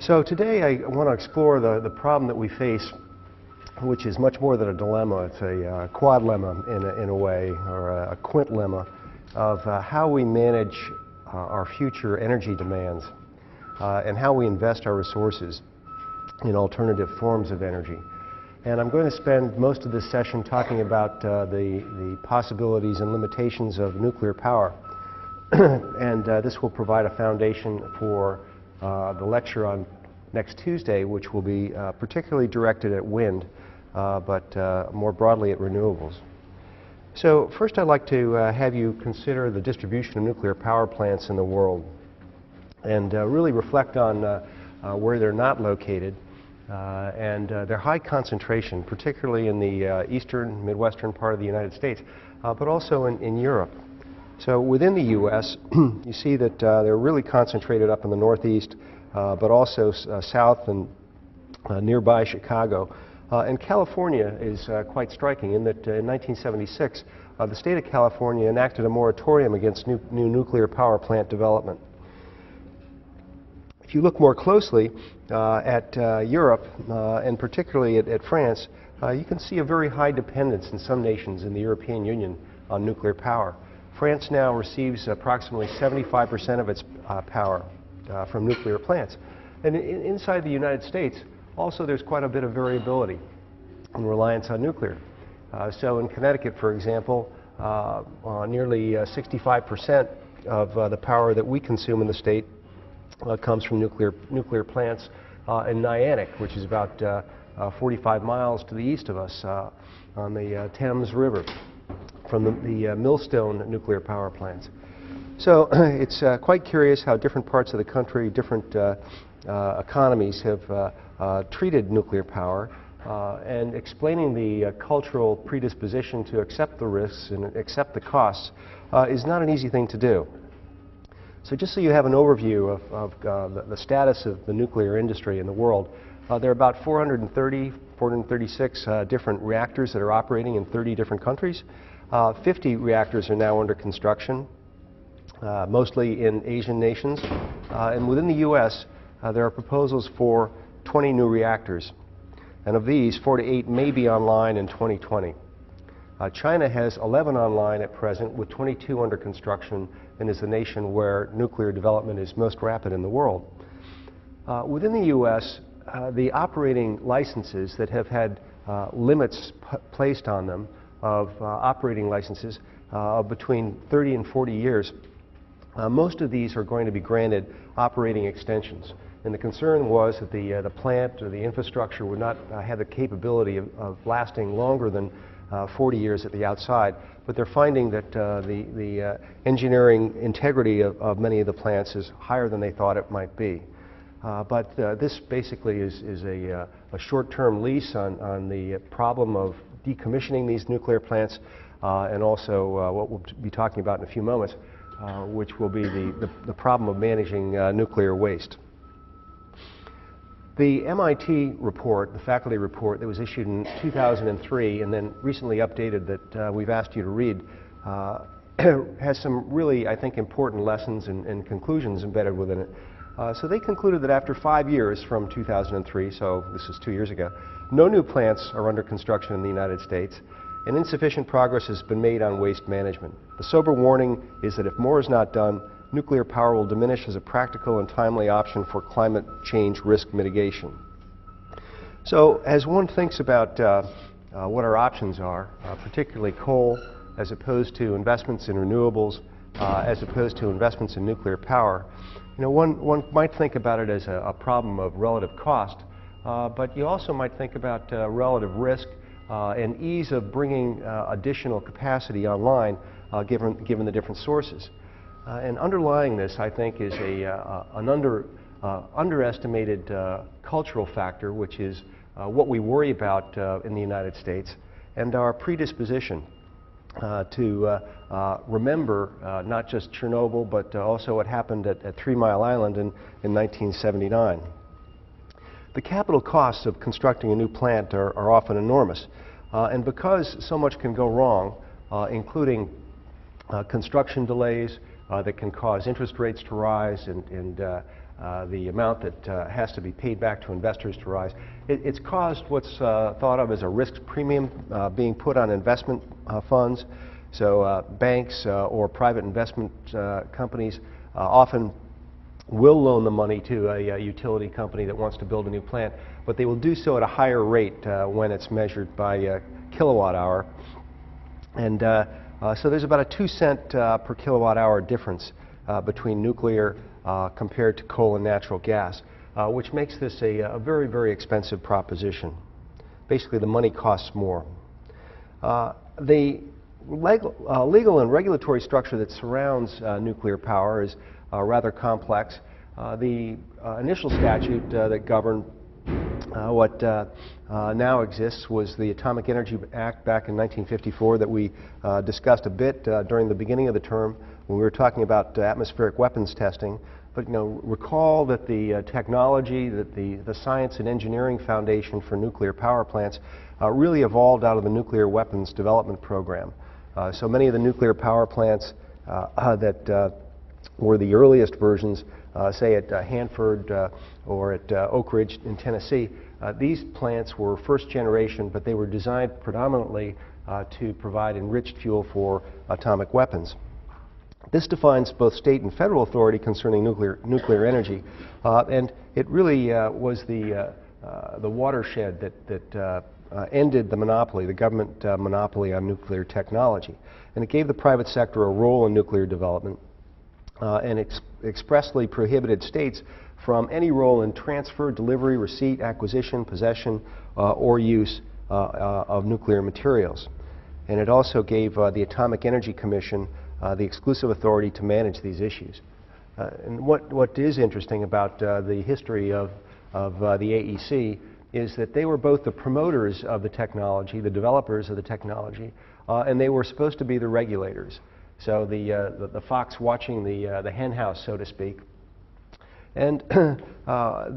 So today I want to explore the problem that we face, which is much more than a dilemma. It's a quadlemma in a way, or a quintlemma of how we manage our future energy demands and how we invest our resources in alternative forms of energy. And I'm going to spend most of this session talking about the possibilities and limitations of nuclear power. And this will provide a foundation for the lecture on next Tuesday, which will be particularly directed at wind, but more broadly at renewables. So first I'd like to have you consider the distribution of nuclear power plants in the world and really reflect on where they're not located and their high concentration, particularly in the eastern, midwestern part of the United States, but also in Europe. So within the U.S., you see that they're really concentrated up in the northeast, but also south and nearby Chicago. And California is quite striking in that in 1976, the state of California enacted a moratorium against new nuclear power plant development. If you look more closely at Europe, and particularly at France, you can see a very high dependence in some nations in the European Union on nuclear power. France now receives approximately 75% of its power from nuclear plants. And inside the United States, also there's quite a bit of variability and reliance on nuclear. So in Connecticut, for example, nearly 65% of the power that we consume in the state comes from nuclear plants in Niantic, which is about 45 miles to the east of us on the Thames River, from the Millstone nuclear power plants. So it's quite curious how different parts of the country, different economies have treated nuclear power, and explaining the cultural predisposition to accept the risks and accept the costs is not an easy thing to do. So just so you have an overview of the status of the nuclear industry in the world, there are about 436 different reactors that are operating in 30 different countries. 50 reactors are now under construction, mostly in Asian nations. And within the U.S., there are proposals for 20 new reactors. And of these, 4 to 8 may be online in 2020. China has 11 online at present, with 22 under construction, and is the nation where nuclear development is most rapid in the world. Within the U.S., the operating licenses that have had limits placed on them of operating licenses of between 30 and 40 years, most of these are going to be granted operating extensions. And the concern was that the plant or the infrastructure would not have the capability of lasting longer than 40 years at the outside. But they're finding that the engineering integrity of many of the plants is higher than they thought it might be. But this basically is a short-term lease on the problem of decommissioning these nuclear plants, and also what we'll be talking about in a few moments, which will be the problem of managing nuclear waste. The MIT report, the faculty report that was issued in 2003 and then recently updated that we've asked you to read, has some really, I think, important lessons and conclusions embedded within it. So they concluded that after 5 years from 2003, so this is 2 years ago, no new plants are under construction in the United States, and insufficient progress has been made on waste management. The sober warning is that if more is not done, nuclear power will diminish as a practical and timely option for climate change risk mitigation. So as one thinks about what our options are, particularly coal, as opposed to investments in renewables, as opposed to investments in nuclear power, you know, one might think about it as a problem of relative cost, but you also might think about relative risk and ease of bringing additional capacity online given the different sources. And underlying this, I think, is an underestimated cultural factor, which is what we worry about in the United States, and our predisposition to remember not just Chernobyl, but also what happened at 3 Mile Island in 1979. The capital costs of constructing a new plant are often enormous, and because so much can go wrong, including construction delays that can cause interest rates to rise and the amount that has to be paid back to investors to rise. It's caused what's thought of as a risk premium being put on investment funds. So banks or private investment companies often will loan the money to a utility company that wants to build a new plant, but they will do so at a higher rate when it's measured by kilowatt hour. And so there's about a 2-cent per kilowatt hour difference between nuclear compared to coal and natural gas, which makes this a very, very expensive proposition. Basically, the money costs more. The legal and regulatory structure that surrounds nuclear power is rather complex. The initial statute that governed what now exists was the Atomic Energy Act back in 1954 that we discussed a bit during the beginning of the term when we were talking about atmospheric weapons testing. But recall that the technology, that the science and engineering foundation for nuclear power plants really evolved out of the nuclear weapons development program. So many of the nuclear power plants that were the earliest versions, say at Hanford or at Oak Ridge in Tennessee, these plants were first generation, but they were designed predominantly to provide enriched fuel for atomic weapons. This defines both state and federal authority concerning nuclear energy, and it really was the watershed that ended the monopoly, the government monopoly on nuclear technology. And it gave the private sector a role in nuclear development and expressly prohibited states from any role in transfer, delivery, receipt, acquisition, possession, or use of nuclear materials. And it also gave the Atomic Energy Commission the exclusive authority to manage these issues. And what is interesting about the history of the AEC is that they were both the promoters of the technology, the developers of the technology, and they were supposed to be the regulators. So the fox watching the hen house, so to speak. And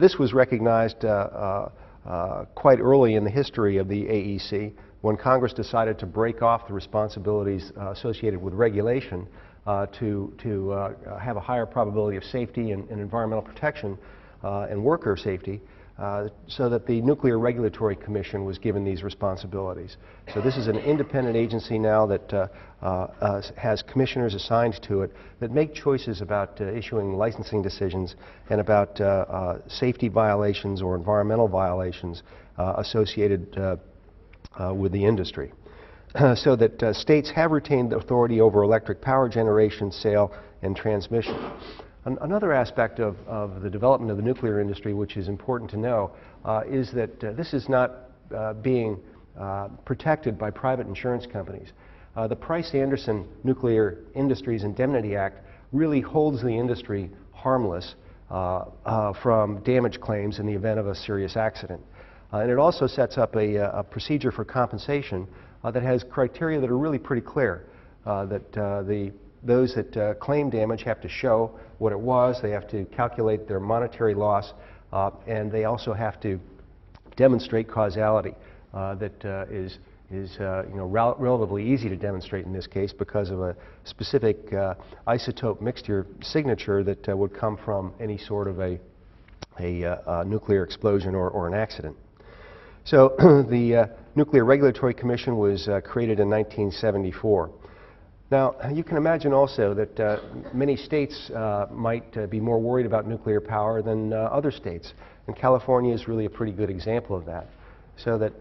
this was recognized quite early in the history of the AEC when Congress decided to break off the responsibilities associated with regulation to have a higher probability of safety and environmental protection and worker safety, so that the Nuclear Regulatory Commission was given these responsibilities. So this is an independent agency now that has commissioners assigned to it that make choices about issuing licensing decisions and about safety violations or environmental violations associated with the industry. So that states have retained authority over electric power generation, sale, and transmission. Another aspect of the development of the nuclear industry, which is important to know, is that this is not being protected by private insurance companies. The Price-Anderson Nuclear Industries Indemnity Act really holds the industry harmless from damage claims in the event of a serious accident. And it also sets up a procedure for compensation that has criteria that are really pretty clear, that those that claim damage have to show what it was, they have to calculate their monetary loss, and they also have to demonstrate causality that is relatively easy to demonstrate in this case because of a specific isotope mixture signature that would come from any sort of a nuclear explosion or an accident. So the Nuclear Regulatory Commission was created in 1974. Now, you can imagine also that many states might be more worried about nuclear power than other states, and California is really a pretty good example of that. So that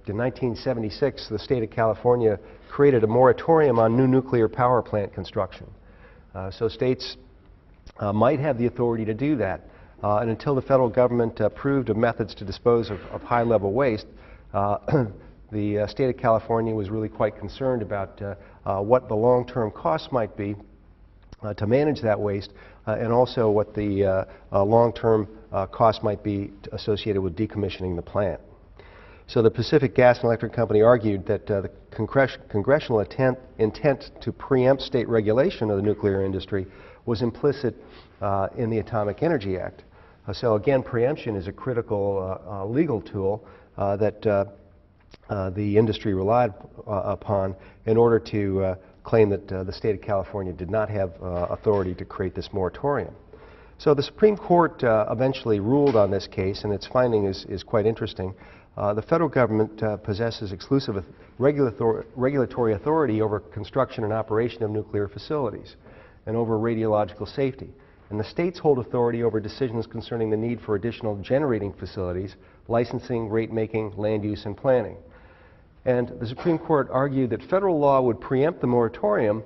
in 1976, the state of California created a moratorium on new nuclear power plant construction. So states might have the authority to do that, and until the federal government approved of methods to dispose of high-level waste, the state of California was really quite concerned about what the long-term costs might be to manage that waste, and also what the long-term costs might be associated with decommissioning the plant. So the Pacific Gas and Electric Company argued that the congressional intent to preempt state regulation of the nuclear industry was implicit in the Atomic Energy Act. So again, preemption is a critical legal tool that the industry relied upon in order to claim that the state of California did not have authority to create this moratorium. So the Supreme Court eventually ruled on this case, and its finding is quite interesting. The federal government possesses exclusive regulatory authority over construction and operation of nuclear facilities and over radiological safety. And the states hold authority over decisions concerning the need for additional generating facilities, licensing, rate-making, land use, and planning. And the Supreme Court argued that federal law would preempt the moratorium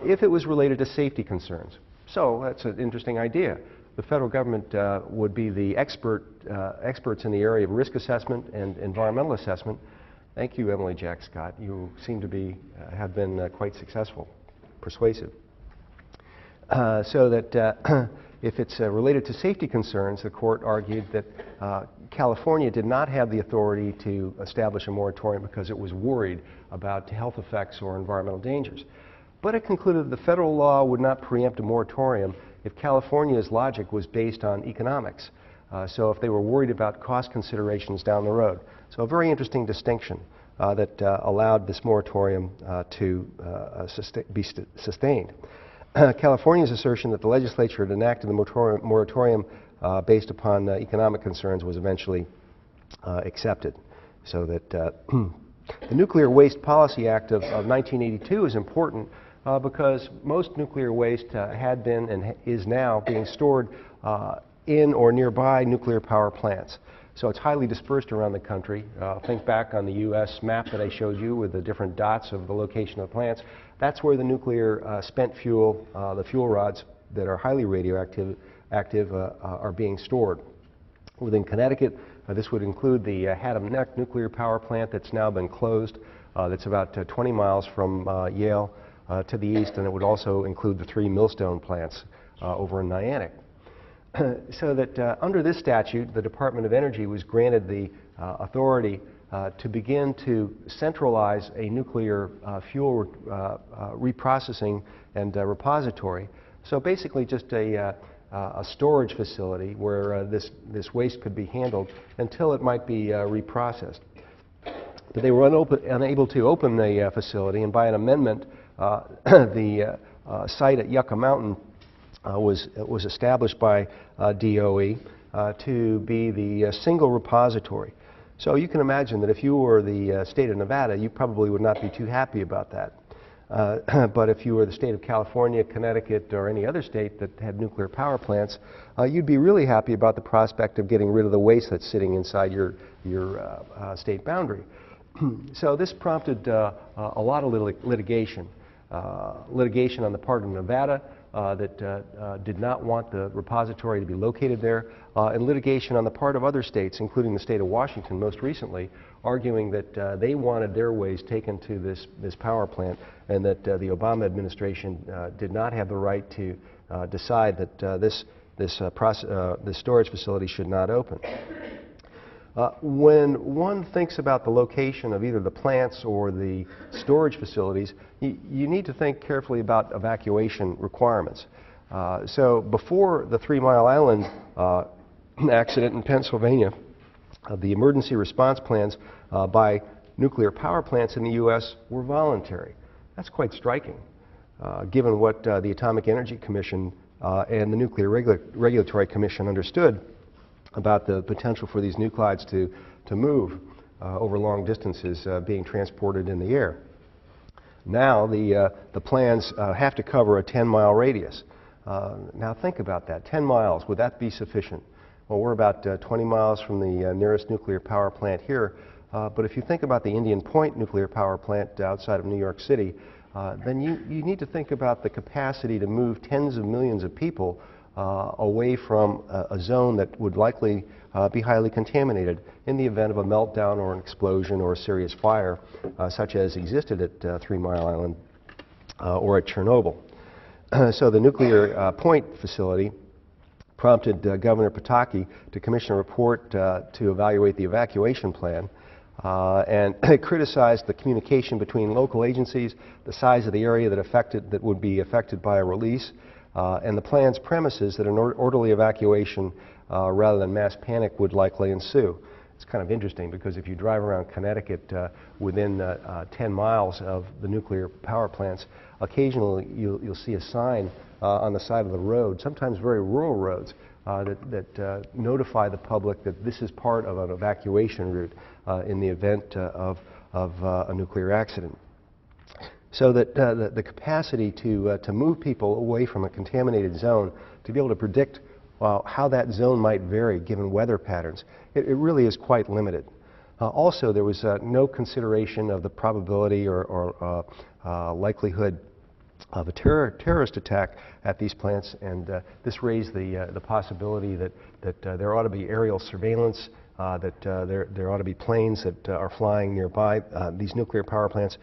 if it was related to safety concerns. So that's an interesting idea. The federal government would be the experts in the area of risk assessment and environmental assessment. Thank you, Emily Jack Scott. You seem to have been quite successful, persuasive. So that if it's related to safety concerns, the court argued that California did not have the authority to establish a moratorium because it was worried about health effects or environmental dangers. But it concluded that the federal law would not preempt a moratorium if California's logic was based on economics. So if they were worried about cost considerations down the road. So a very interesting distinction that allowed this moratorium to be sustained. California's assertion that the legislature had enacted the moratorium based upon economic concerns was eventually accepted. So that the Nuclear Waste Policy Act of 1982 is important because most nuclear waste had been and is now being stored in or nearby nuclear power plants. So it's highly dispersed around the country. Think back on the U.S. map that I showed you with the different dots of the location of the plants. That's where the nuclear spent fuel, the fuel rods that are highly radioactive, are being stored. Within Connecticut, this would include the Haddam Neck nuclear power plant that's now been closed. That's about 20 miles from Yale to the east, and it would also include the 3 Millstone plants over in Niantic. So that under this statute, the Department of Energy was granted the authority to begin to centralize a nuclear fuel reprocessing and repository. So basically just a storage facility where this waste could be handled until it might be reprocessed. But they were unable to open the facility, and by an amendment, the site at Yucca Mountain was established by DOE to be the single repository. So you can imagine that if you were the state of Nevada, you probably would not be too happy about that. But if you were the state of California, Connecticut, or any other state that had nuclear power plants, you'd be really happy about the prospect of getting rid of the waste that's sitting inside your state boundary. So this prompted a lot of litigation. Litigation on the part of Nevada that did not want the repository to be located there, and litigation on the part of other states, including the state of Washington most recently, arguing that they wanted their waste taken to this power plant, and that the Obama administration did not have the right to decide that this storage facility should not open. When one thinks about the location of either the plants or the storage facilities, you need to think carefully about evacuation requirements. So before the 3 Mile Island accident in Pennsylvania, the emergency response plans by nuclear power plants in the U.S. were voluntary. That's quite striking, given what the Atomic Energy Commission and the Nuclear Regulatory Commission understood about the potential for these nuclides to move over long distances being transported in the air. Now the plans have to cover a 10-mile radius. Now think about that, 10 miles, would that be sufficient? Well, we're about 20 miles from the nearest nuclear power plant here, but if you think about the Indian Point nuclear power plant outside of New York City, then you need to think about the capacity to move tens of millions of people away from a zone that would likely be highly contaminated in the event of a meltdown or an explosion or a serious fire, such as existed at 3 Mile Island or at Chernobyl. So the Nuclear Point facility prompted Governor Pataki to commission a report to evaluate the evacuation plan, and criticized the communication between local agencies, the size of the area that would be affected by a release, and the plan's premises that an orderly evacuation rather than mass panic would likely ensue. It's kind of interesting because if you drive around Connecticut within 10 miles of the nuclear power plants, occasionally you'll see a sign on the side of the road, sometimes very rural roads, that notify the public that this is part of an evacuation route in the event of a nuclear accident. So that the capacity to move people away from a contaminated zone, to be able to predict how that zone might vary given weather patterns, it really is quite limited. Also, there was no consideration of the probability or likelihood of a terrorist attack at these plants, and this raised the possibility that there ought to be aerial surveillance, that there ought to be planes that are flying nearby these nuclear power plants,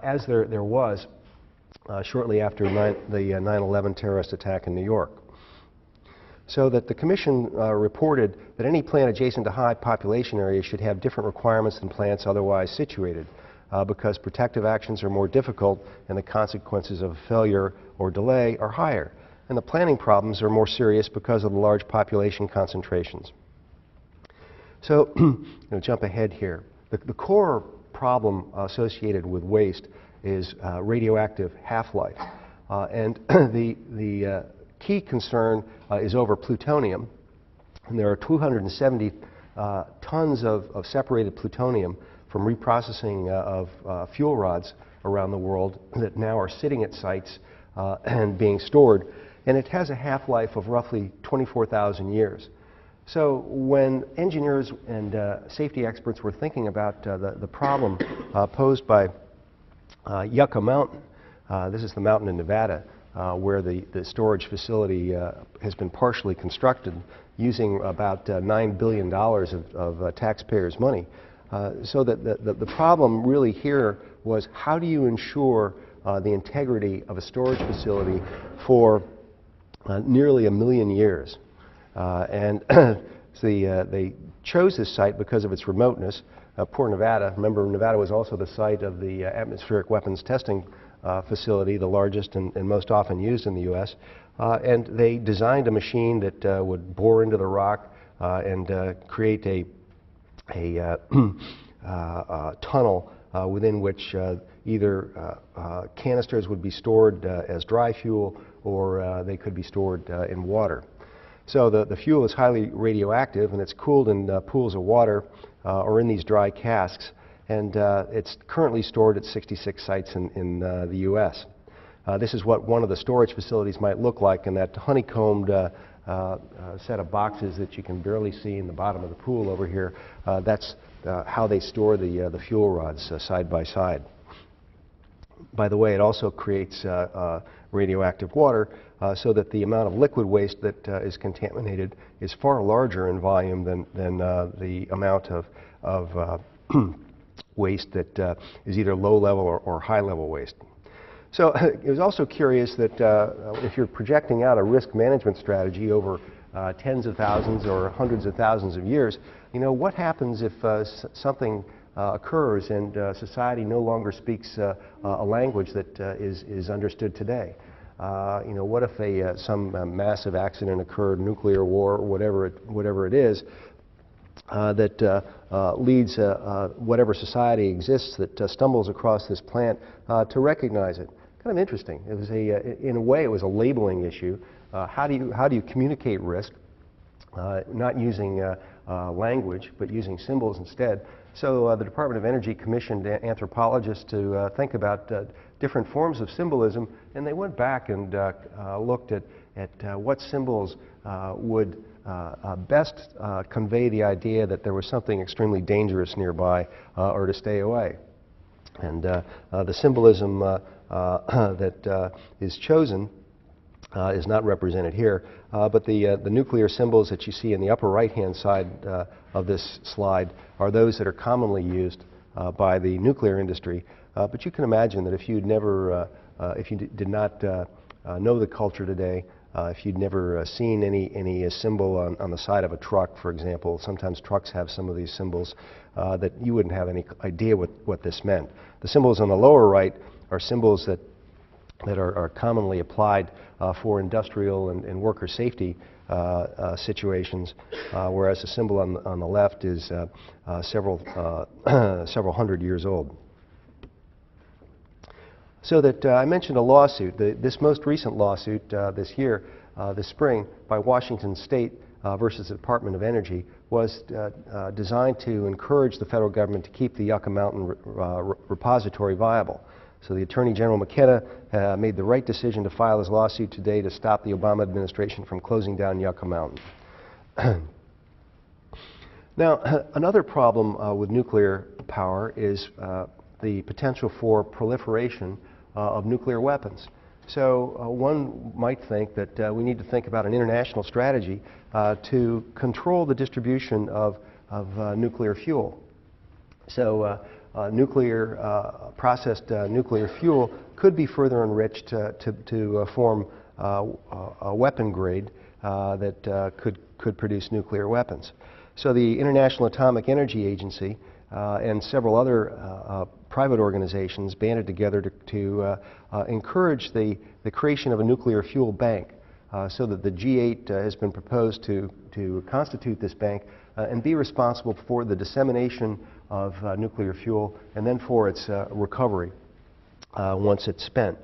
as there was shortly after the 9/11 terrorist attack in New York. So that the Commission reported that any plant adjacent to high population areas should have different requirements than plants otherwise situated, because protective actions are more difficult and the consequences of failure or delay are higher. And the planning problems are more serious because of the large population concentrations. So, jump ahead here. The core problem associated with waste is radioactive half-life. And the key concern is over plutonium. And there are 270 tons of separated plutonium from reprocessing of fuel rods around the world that now are sitting at sites and being stored. And it has a half-life of roughly 24,000 years. So when engineers and safety experts were thinking about the problem posed by Yucca Mountain, this is the mountain in Nevada, where the storage facility has been partially constructed using about $9 billion of taxpayers' money. So that the problem really here was, how do you ensure the integrity of a storage facility for nearly 1 million years? And they chose this site because of its remoteness. Poor Nevada. Remember, Nevada was also the site of the atmospheric weapons testing facility, the largest and most often used in the U.S. And they designed a machine that would bore into the rock and create a tunnel within which either canisters would be stored as dry fuel, or they could be stored in water. So the fuel is highly radioactive, and it's cooled in pools of water or in these dry casks, and it's currently stored at 66 sites in the U.S. This is what one of the storage facilities might look like, in that honeycombed set of boxes that you can barely see in the bottom of the pool over here. That's how they store the fuel rods side by side. By the way, it also creates radioactive water, so that the amount of liquid waste that is contaminated is far larger in volume than the amount of waste that is either low-level or high-level waste. So it was also curious that if you're projecting out a risk management strategy over tens of thousands or hundreds of thousands of years, what happens if something occurs and society no longer speaks a language that is understood today? What if some massive accident occurred, nuclear war, whatever it is, that leads whatever society exists that stumbles across this plant to recognize it? Kind of interesting. It was in a way, it was a labeling issue. How do you communicate risk, not using language, but using symbols instead? So the Department of Energy commissioned anthropologists to think about different forms of symbolism, and they went back and looked at what symbols would best convey the idea that there was something extremely dangerous nearby or to stay away. And the symbolism that is chosen is not represented here, but the nuclear symbols that you see in the upper right-hand side of this slide are those that are commonly used by the nuclear industry. But you can imagine that if you'd never, if you did not know the culture today, if you'd never seen any symbol on the side of a truck, for example, sometimes trucks have some of these symbols, that you wouldn't have any idea what this meant. The symbols on the lower right are symbols that are commonly applied for industrial and worker safety situations, whereas the symbol on the left is several hundred years old. So that I mentioned a lawsuit. This most recent lawsuit this year, this spring, by Washington State versus the Department of Energy, was designed to encourage the federal government to keep the Yucca Mountain repository viable. So the Attorney General McKenna made the right decision to file his lawsuit today to stop the Obama administration from closing down Yucca Mountain. Now, another problem with nuclear power is the potential for proliferation of nuclear weapons. So one might think that we need to think about an international strategy to control the distribution of nuclear fuel. So processed nuclear fuel could be further enriched to form a weapon grade that could produce nuclear weapons. So the International Atomic Energy Agency and several other private organizations banded together to encourage the creation of a nuclear fuel bank, so that the G8 has been proposed to constitute this bank and be responsible for the dissemination of nuclear fuel and then for its recovery once it's spent.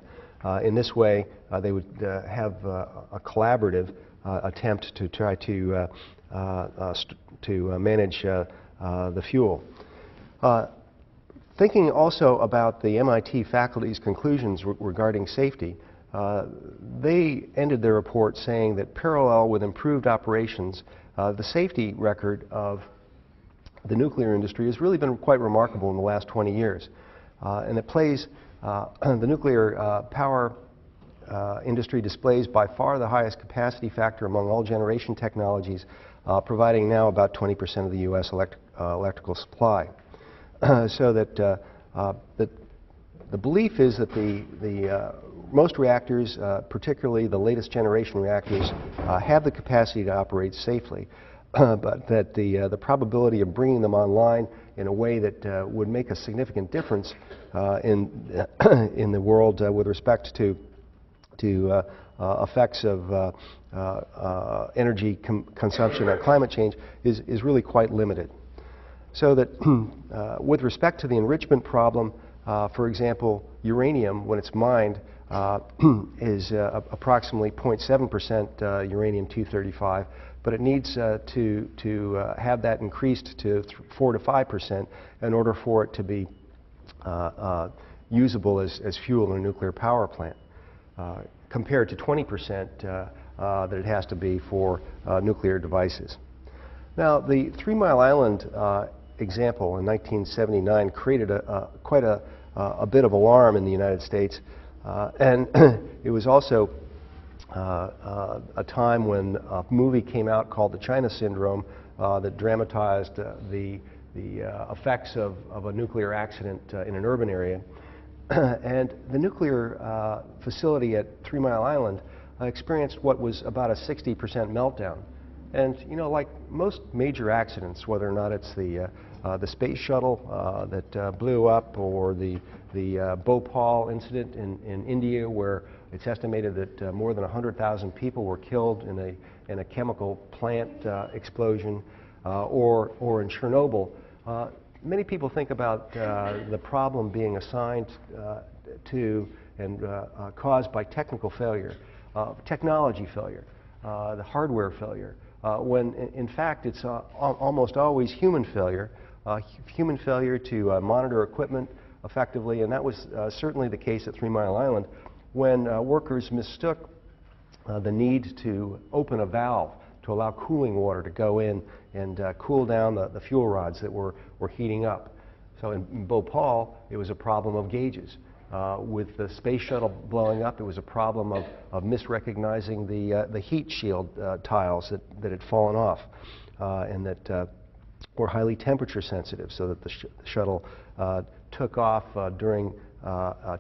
In this way, they would have a collaborative attempt to try to manage the fuel. Thinking also about the MIT faculty's conclusions regarding safety, they ended their report saying that parallel with improved operations, the safety record of the nuclear industry has really been quite remarkable in the last 20 years. And it plays, the nuclear power industry displays by far the highest capacity factor among all generation technologies, providing now about 20% of the U.S. electrical supply. So that the belief is that most reactors, particularly the latest generation reactors, have the capacity to operate safely, but that the probability of bringing them online in a way that would make a significant difference in the world with respect to effects of energy consumption and climate change is really quite limited. So that with respect to the enrichment problem, for example, uranium, when it's mined, is approximately 0.7% uranium-235, but it needs to have that increased to 4 to 5% in order for it to be usable as fuel in a nuclear power plant, compared to 20% that it has to be for nuclear devices. Now, the 3 Mile Island example in 1979 created quite a bit of alarm in the United States, and it was also a time when a movie came out called The China Syndrome that dramatized the effects of a nuclear accident in an urban area. And the nuclear facility at 3 Mile Island experienced what was about a 60% meltdown. And you know, like most major accidents, whether or not it's the space shuttle that blew up, or the Bhopal incident in India, where it's estimated that more than 100,000 people were killed in a chemical plant explosion, or in Chernobyl, many people think about the problem being assigned to and caused by technical failure, technology failure, the hardware failure, when in fact it's almost always human failure to monitor equipment effectively, and that was certainly the case at 3 Mile Island when workers mistook the need to open a valve to allow cooling water to go in and cool down the fuel rods that were heating up. So in Bhopal, it was a problem of gauges. With the space shuttle blowing up, it was a problem of misrecognizing the heat shield tiles that had fallen off and that were highly temperature sensitive, so that the shuttle took off during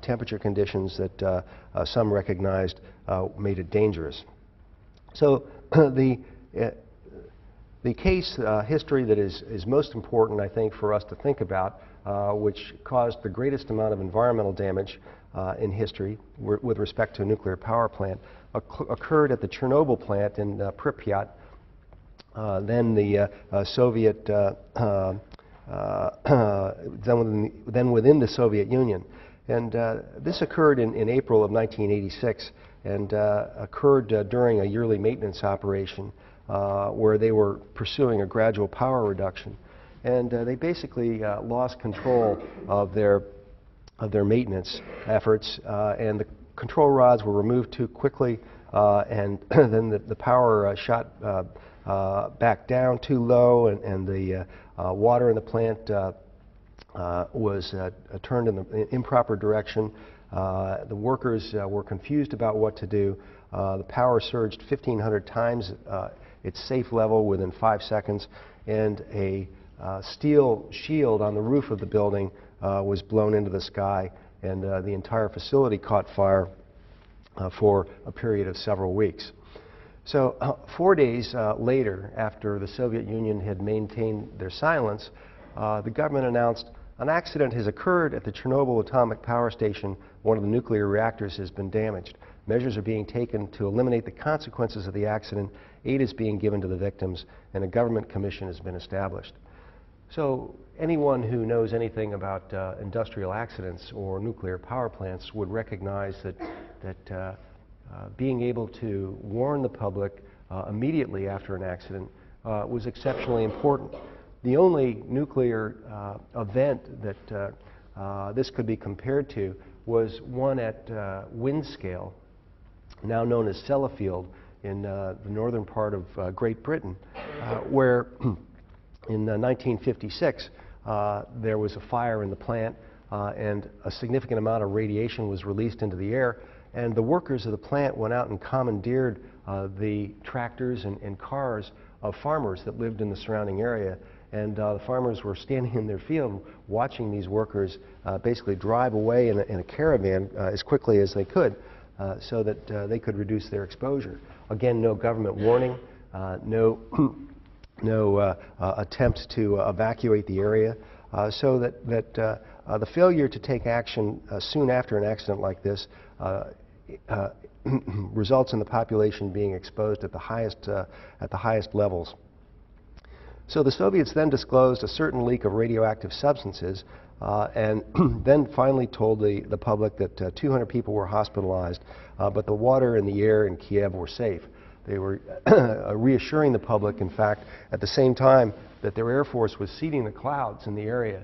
temperature conditions that some recognized made it dangerous. So the case history that is most important, I think, for us to think about, which caused the greatest amount of environmental damage, in history with respect to a nuclear power plant occurred at the Chernobyl plant in Pripyat, then the Soviet, then within the Soviet Union. And this occurred in April of 1986 and occurred during a yearly maintenance operation where they were pursuing a gradual power reduction. And they basically lost control of their maintenance efforts, and the control rods were removed too quickly, and then the power shot back down too low, and the water in the plant was turned in the improper direction. The workers were confused about what to do. The power surged 1,500 times its safe level within 5 seconds, and a steel shield on the roof of the building was blown into the sky, and the entire facility caught fire for a period of several weeks. So 4 days later, after the Soviet Union had maintained their silence, the government announced an accident has occurred at the Chernobyl atomic power station. One of the nuclear reactors has been damaged. Measures are being taken to eliminate the consequences of the accident. Aid is being given to the victims, and a government commission has been established. So anyone who knows anything about industrial accidents or nuclear power plants would recognize that being able to warn the public immediately after an accident was exceptionally important. The only nuclear event that this could be compared to was one at wind scale, now known as Sellafield, in the northern part of Great Britain, where in 1956 there was a fire in the plant and a significant amount of radiation was released into the air, and the workers of the plant went out and commandeered the tractors and cars of farmers that lived in the surrounding area. And the farmers were standing in their field watching these workers basically drive away in a caravan as quickly as they could so that they could reduce their exposure. Again, no government warning, no attempt to evacuate the area, so that the failure to take action soon after an accident like this results in the population being exposed at the highest levels. So the Soviets then disclosed a certain leak of radioactive substances and then finally told the public that 200 people were hospitalized, but the water and the air in Kiev were safe. They were reassuring the public, in fact, at the same time that their Air Force was seeding the clouds in the area,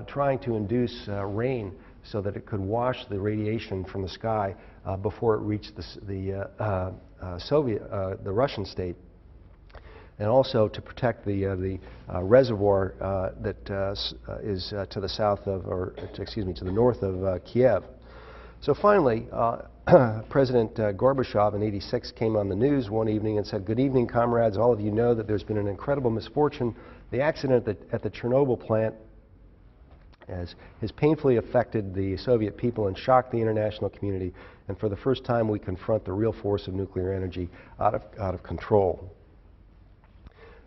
trying to induce rain so that it could wash the radiation from the sky before it reached the Russian state, and also to protect the reservoir that is to the south of, or excuse me, to the north of Kiev. So finally, President Gorbachev in '86 came on the news one evening and said, "Good evening, comrades. All of you know that there's been an incredible misfortune. The accident at the Chernobyl plant has painfully affected the Soviet people and shocked the international community. And for the first time, we confront the real force of nuclear energy out of control."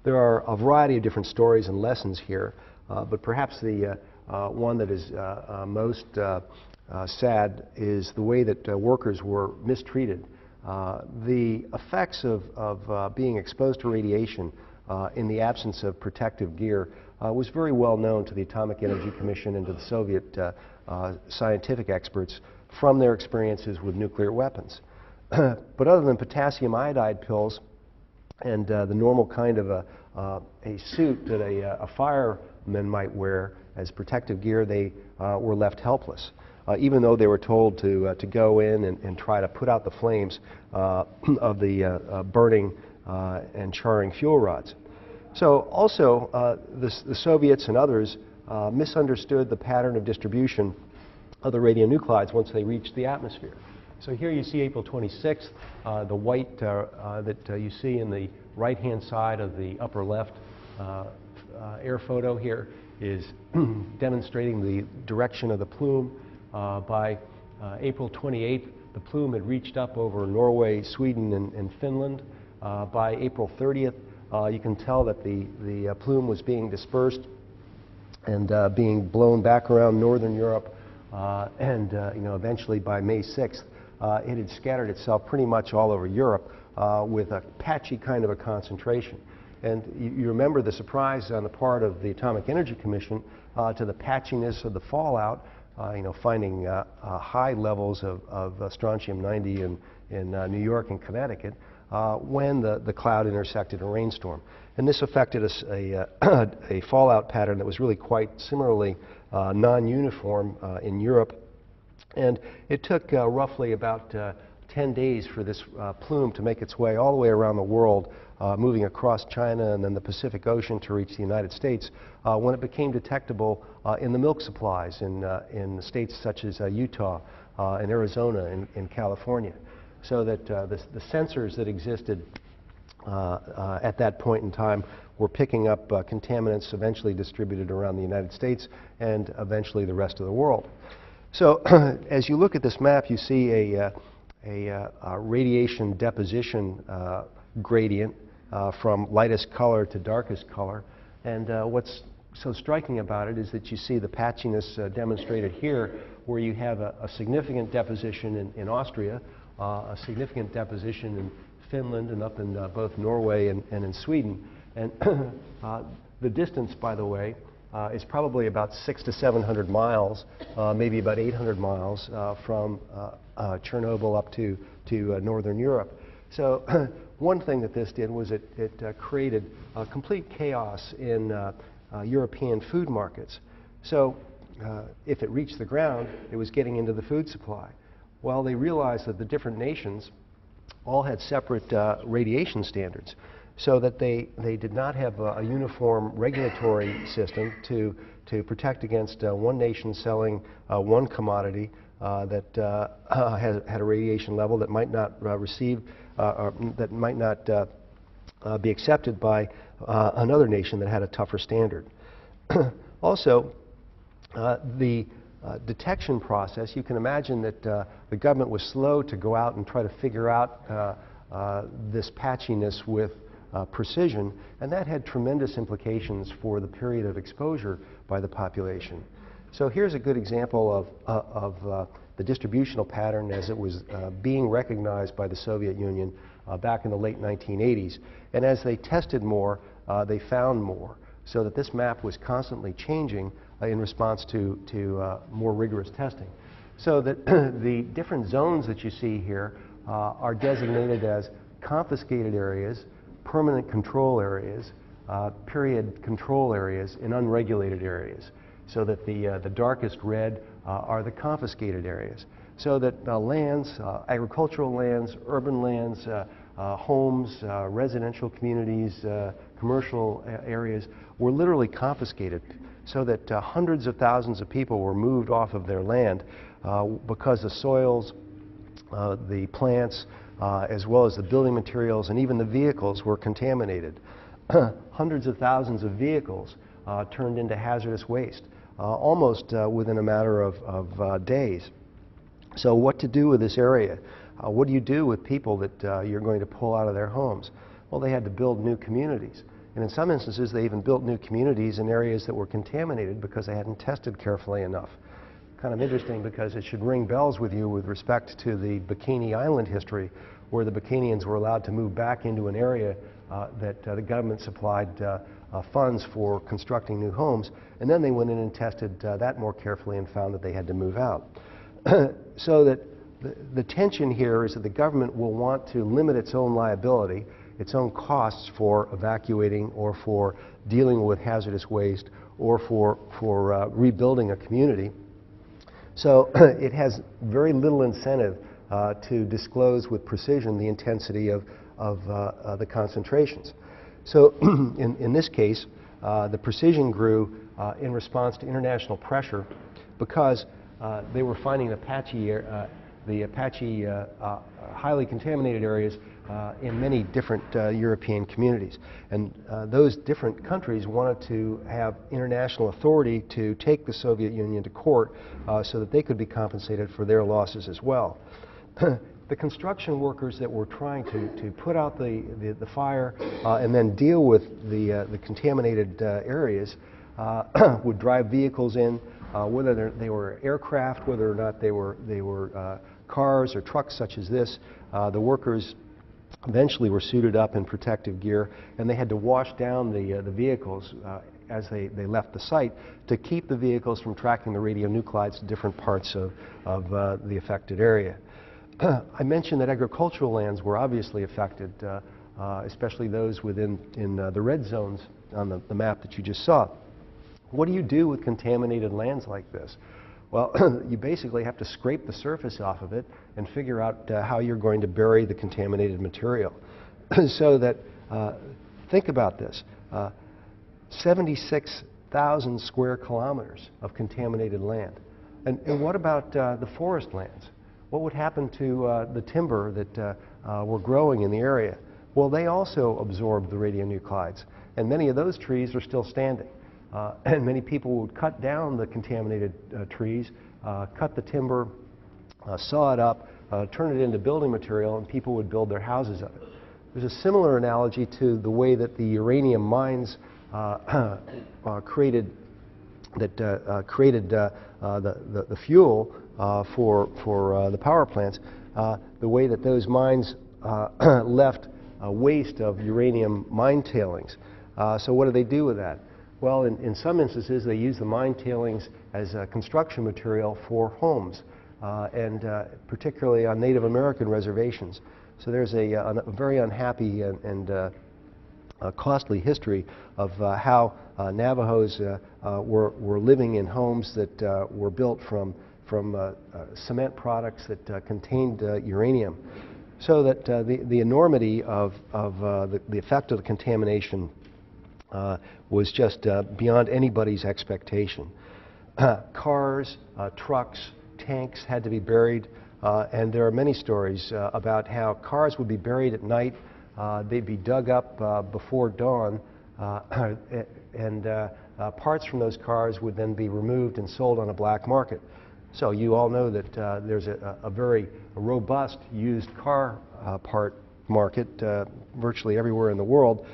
There are a variety of different stories and lessons here, but perhaps the one that is most sad is the way that workers were mistreated. The effects of being exposed to radiation in the absence of protective gear was very well known to the Atomic Energy Commission and to the Soviet scientific experts from their experiences with nuclear weapons. But other than potassium iodide pills and the normal kind of a suit that a fireman might wear as protective gear, they were left helpless, even though they were told to go in and try to put out the flames of the burning and charring fuel rods. So also the Soviets and others misunderstood the pattern of distribution of the radionuclides once they reached the atmosphere. So here you see April 26th, the white that you see in the right-hand side of the upper left air photo here is demonstrating the direction of the plume. By April 28th, the plume had reached up over Norway, Sweden, and Finland. By April 30th, you can tell that the plume was being dispersed and being blown back around northern Europe and eventually by May 6th, it had scattered itself pretty much all over Europe with a patchy kind of a concentration. And you remember the surprise on the part of the Atomic Energy Commission to the patchiness of the fallout, finding high levels of strontium-90 in New York and Connecticut when the cloud intersected a rainstorm. And this affected a fallout pattern that was really quite similarly non-uniform in Europe. And it took roughly about 10 days for this plume to make its way all the way around the world, moving across China and then the Pacific Ocean to reach the United States, when it became detectable in the milk supplies in states such as Utah and Arizona and California. So that the sensors that existed at that point in time were picking up contaminants eventually distributed around the United States and eventually the rest of the world. So as you look at this map, you see a radiation deposition gradient from lightest color to darkest color. And what's so striking about it is that you see the patchiness demonstrated here, where you have a significant deposition in Austria, a significant deposition in Finland and up in both Norway and in Sweden. And the distance, by the way, is probably about 600 to 700 miles, maybe about 800 miles from Chernobyl up to northern Europe. So one thing that this did was it created complete chaos in European food markets. So if it reached the ground, it was getting into the food supply. Well, they realized that the different nations all had separate radiation standards, so that they did not have a uniform regulatory system to protect against one nation selling one commodity that had a radiation level that might not receive, or that might not be accepted by another nation that had a tougher standard. Also, the detection process, you can imagine that the government was slow to go out and try to figure out this patchiness with precision, and that had tremendous implications for the period of exposure by the population. So here's a good example of the distributional pattern as it was being recognized by the Soviet Union back in the late 1980s. And as they tested more, they found more, so that this map was constantly changing in response to more rigorous testing. So that the different zones that you see here are designated as confiscated areas, permanent control areas, period control areas, and unregulated areas. So that the darkest red are the confiscated areas. So that lands, agricultural lands, urban lands, homes, residential communities, commercial areas were literally confiscated, so that hundreds of thousands of people were moved off of their land because the soils, the plants, as well as the building materials and even the vehicles were contaminated. Hundreds of thousands of vehicles turned into hazardous waste, almost within a matter of days. So what to do with this area? What do you do with people that you're going to pull out of their homes? Well, they had to build new communities. And in some instances, they even built new communities in areas that were contaminated because they hadn't tested carefully enough. Kind of interesting, because it should ring bells with you with respect to the Bikini Island history, where the Bikinians were allowed to move back into an area that the government supplied funds for constructing new homes, and then they went in and tested that more carefully and found that they had to move out. So that the tension here is that the government will want to limit its own liability, its own costs for evacuating or for dealing with hazardous waste or for rebuilding a community. So it has very little incentive to disclose with precision the intensity of the concentrations. So in this case, the precision grew in response to international pressure, because they were finding the patchy, highly contaminated areas in many different European communities. And those different countries wanted to have international authority to take the Soviet Union to court so that they could be compensated for their losses as well. The construction workers that were trying to put out the fire and then deal with the contaminated areas would drive vehicles in, whether they were aircraft, whether or not they were cars or trucks such as this. The workers eventually were suited up in protective gear, and they had to wash down the vehicles as they left the site to keep the vehicles from tracking the radionuclides to different parts of the affected area. I mentioned that agricultural lands were obviously affected, especially those within the red zones on the map that you just saw. What do you do with contaminated lands like this? Well, you basically have to scrape the surface off of it and figure out how you're going to bury the contaminated material. So that, think about this, 76,000 square kilometers of contaminated land. And what about the forest lands? What would happen to the timber that were growing in the area? Well, they also absorb the radionuclides, and many of those trees are still standing. And many people would cut down the contaminated trees, cut the timber, saw it up, turn it into building material, and people would build their houses of it. There's a similar analogy to the way that the uranium mines created the fuel for the power plants, the way that those mines left waste of uranium mine tailings. So what do they do with that? Well, in some instances, they use the mine tailings as construction material for homes, and particularly on Native American reservations. So there's a very unhappy and costly history of how Navajos were living in homes that were built from cement products that contained uranium. So that the enormity of the effect of the contamination was just beyond anybody's expectation. Cars, trucks, tanks had to be buried, and there are many stories about how cars would be buried at night. They'd be dug up before dawn, and parts from those cars would then be removed and sold on a black market. So you all know that there's a very robust used car part market virtually everywhere in the world,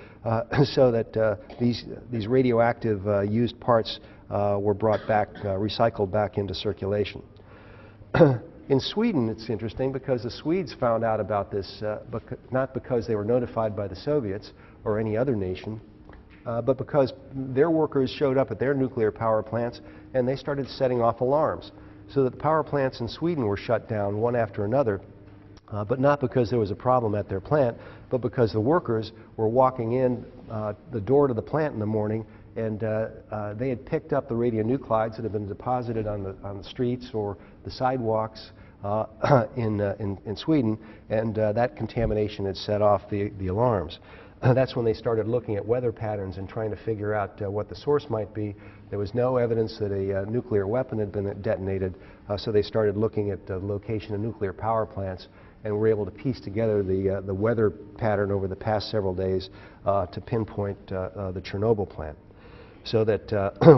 so that these radioactive used parts were brought back, recycled back into circulation. In Sweden, it's interesting because the Swedes found out about this not because they were notified by the Soviets or any other nation, but because their workers showed up at their nuclear power plants and they started setting off alarms. So that the power plants in Sweden were shut down one after another, but not because there was a problem at their plant, but because the workers were walking in the door to the plant in the morning, and they had picked up the radionuclides that had been deposited on the streets or the sidewalks in Sweden, and that contamination had set off the alarms. That's when they started looking at weather patterns and trying to figure out what the source might be. There was no evidence that a nuclear weapon had been detonated, so they started looking at the location of nuclear power plants and were able to piece together the weather pattern over the past several days to pinpoint the Chernobyl plant. So that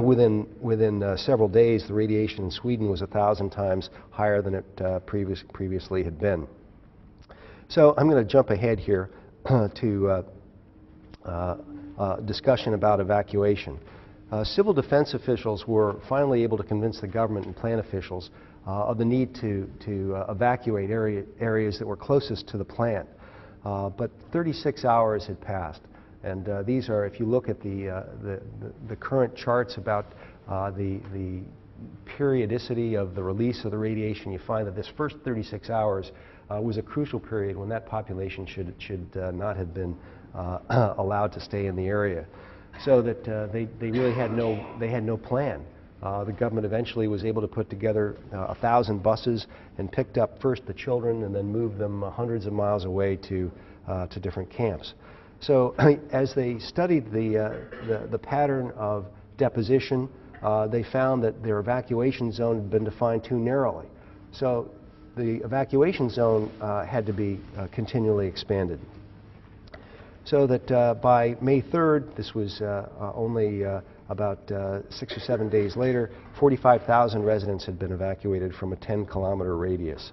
within several days, the radiation in Sweden was 1,000 times higher than it previously had been. So I'm going to jump ahead here to discussion about evacuation. Civil defense officials were finally able to convince the government and plant officials of the need to evacuate areas that were closest to the plant. But 36 hours had passed. And these are, if you look at the current charts about the periodicity of the release of the radiation, you find that this first 36 hours was a crucial period when that population should not have been allowed to stay in the area. So that they really had no plan. The government eventually was able to put together 1,000 buses and picked up first the children and then moved them hundreds of miles away to different camps. So as they studied the pattern of deposition, they found that their evacuation zone had been defined too narrowly. So the evacuation zone had to be continually expanded. So that by May 3rd, this was only about 6 or 7 days later, 45,000 residents had been evacuated from a 10-kilometer radius.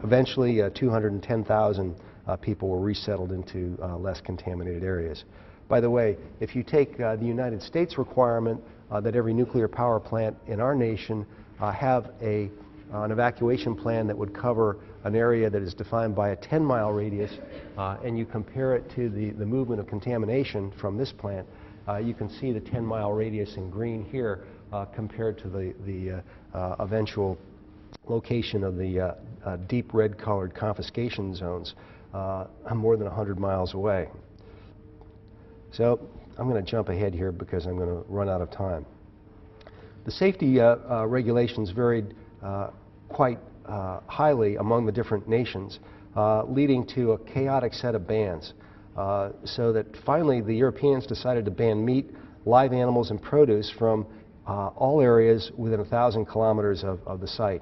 Eventually, 210,000 people were resettled into less contaminated areas. By the way, if you take the United States requirement that every nuclear power plant in our nation have an evacuation plan that would cover an area that is defined by a 10-mile radius, and you compare it to the movement of contamination from this plant, you can see the 10-mile radius in green here compared to the eventual location of the deep red-colored confiscation zones more than 100 miles away. So I'm going to jump ahead here because I'm going to run out of time. The safety regulations varied quite highly among the different nations, leading to a chaotic set of bans. So that finally the Europeans decided to ban meat, live animals, and produce from all areas within 1,000 kilometers of the site.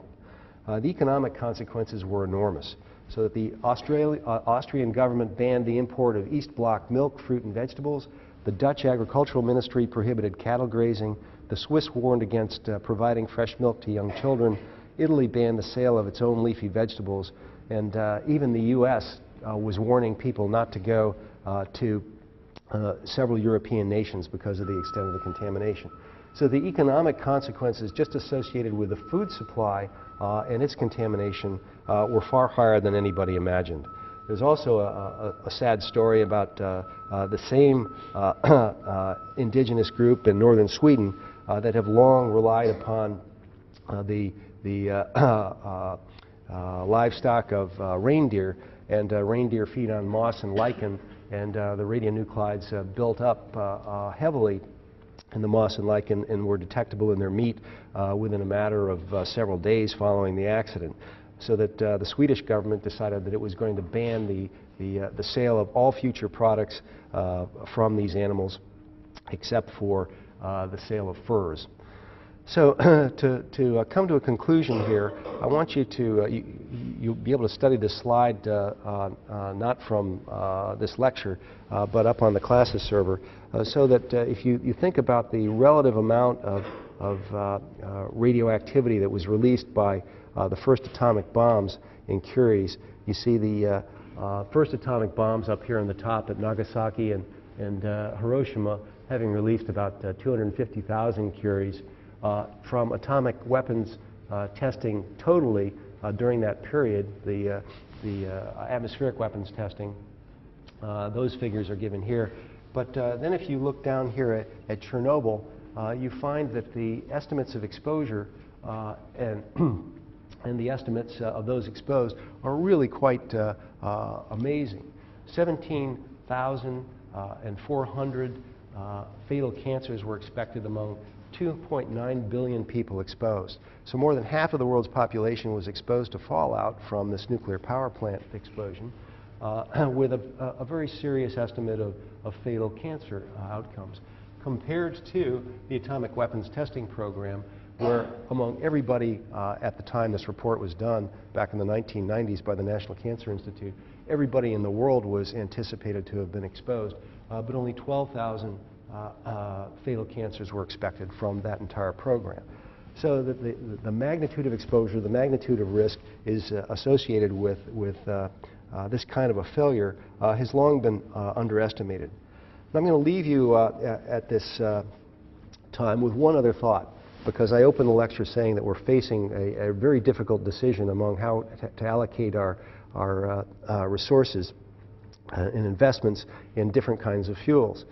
The economic consequences were enormous, so that the Austrian government banned the import of East Bloc milk, fruit, and vegetables. The Dutch Agricultural Ministry prohibited cattle grazing. The Swiss warned against providing fresh milk to young children. Italy banned the sale of its own leafy vegetables. And even the U.S. Was warning people not to go to several European nations because of the extent of the contamination. So the economic consequences just associated with the food supply and its contamination were far higher than anybody imagined. There's also a sad story about the same indigenous group in northern Sweden that have long relied upon the livestock of reindeer, and reindeer feed on moss and lichen, and the radionuclides built up heavily in the moss and lichen and were detectable in their meat within a matter of several days following the accident. So that the Swedish government decided that it was going to ban the sale of all future products from these animals except for the sale of furs. So to come to a conclusion here, I want you to, you'll be able to study this slide not from this lecture, but up on the classes server, so that if you think about the relative amount of radioactivity that was released by the first atomic bombs in Curies, you see the first atomic bombs up here on the top at Nagasaki and Hiroshima having released about 250,000 Curies. From atomic weapons testing totally during that period, the atmospheric weapons testing, those figures are given here. But then if you look down here at Chernobyl, you find that the estimates of exposure and the estimates of those exposed are really quite amazing. 17,400 fatal cancers were expected among 2.9 billion people exposed. So more than half of the world's population was exposed to fallout from this nuclear power plant explosion, with a very serious estimate of fatal cancer outcomes, compared to the atomic weapons testing program, where among everybody at the time this report was done, back in the 1990s by the National Cancer Institute, everybody in the world was anticipated to have been exposed, but only 12,000 fatal cancers were expected from that entire program. So that the magnitude of exposure, the magnitude of risk is associated with this kind of a failure has long been underestimated. And I'm going to leave you at this time with one other thought, because I opened the lecture saying that we're facing a very difficult decision among how to allocate our resources and investments in different kinds of fuels.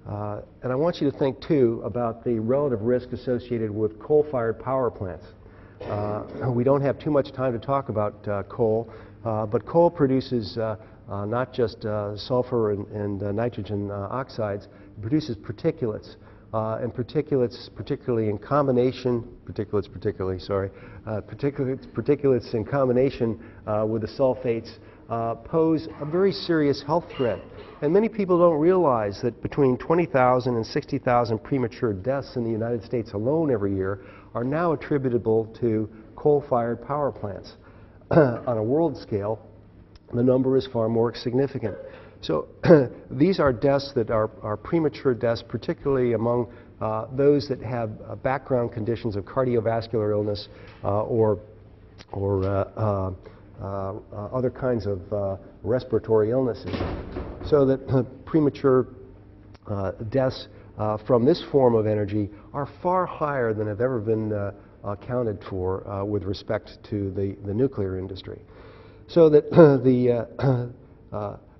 And I want you to think, too, about the relative risk associated with coal-fired power plants. We don't have too much time to talk about coal, but coal produces not just sulfur and nitrogen oxides, it produces particulates. And particulates, particularly in combination, particulates in combination with the sulfates, pose a very serious health threat. And many people don't realize that between 20,000 and 60,000 premature deaths in the United States alone every year are now attributable to coal-fired power plants. On a world scale, the number is far more significant. So these are deaths that are premature deaths, particularly among those that have background conditions of cardiovascular illness or other kinds of respiratory illnesses. So that premature deaths from this form of energy are far higher than have ever been accounted for with respect to the nuclear industry. So that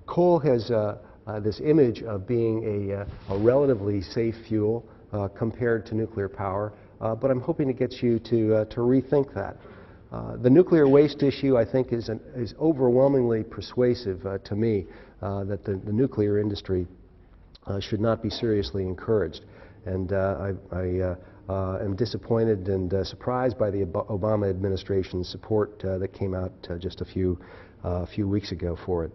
coal has this image of being a relatively safe fuel compared to nuclear power, but I'm hoping to get you to rethink that. The nuclear waste issue, I think, is overwhelmingly persuasive to me that the nuclear industry should not be seriously encouraged. And I am disappointed and surprised by the Obama administration's support that came out just a few weeks ago for it.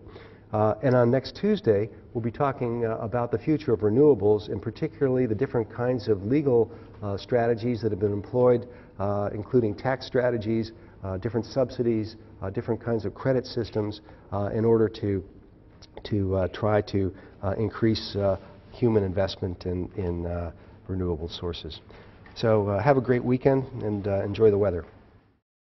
And on next Tuesday, we'll be talking about the future of renewables, and particularly the different kinds of legal strategies that have been employed, including tax strategies, different subsidies, different kinds of credit systems, in order to try to increase human investment in renewable sources. So have a great weekend and enjoy the weather.